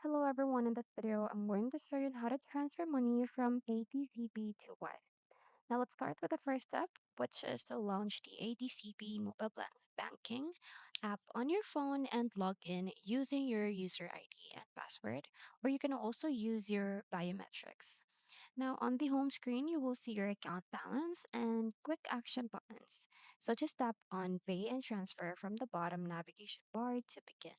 Hello everyone, in this video I'm going to show you how to transfer money from ADCB to Wise. Now let's start with the first step, which is to launch the ADCB mobile banking app on your phone and log in using your user ID and password, or you can also use your biometrics. Now on the home screen, you will see your account balance and quick action buttons. So just tap on pay and transfer from the bottom navigation bar to begin.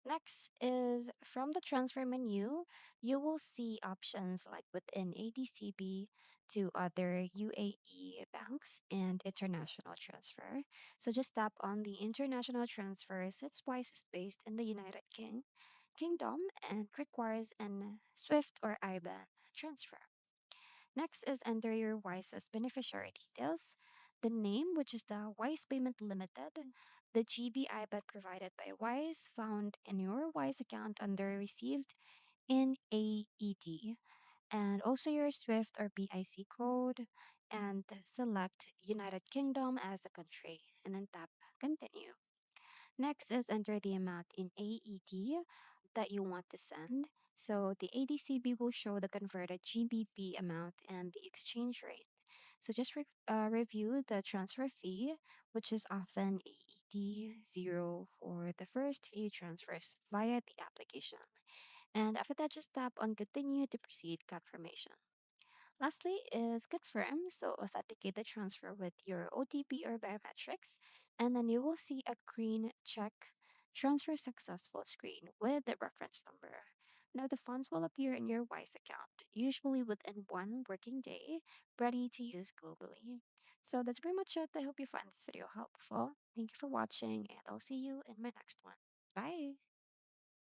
Next is from the transfer menu, you will see options like within ADCB to other UAE banks and international transfer. So just tap on the international transfer since Wise is based in the Kingdom and requires an SWIFT or IBAN transfer. Next is enter your Wise's beneficiary details, the name, which is the Wise Payment Limited, the GB IBAN provided by Wise found in your Wise account under received in AED, and also your SWIFT or BIC code, and select United Kingdom as a country, and then tap continue. Next is enter the amount in AED that you want to send. So the ADCB will show the converted GBP amount and the exchange rate. So just review the transfer fee, which is often AED 0 for the first few transfers via the application. And after that, just tap on continue to proceed confirmation. Lastly is confirm, so authenticate the transfer with your OTP or biometrics, and then you will see a green check transfer successful screen with the reference number. Now the funds will appear in your Wise account, usually within one working day, ready to use globally. So that's pretty much it. I hope you find this video helpful. Thank you for watching, and I'll see you in my next one. Bye!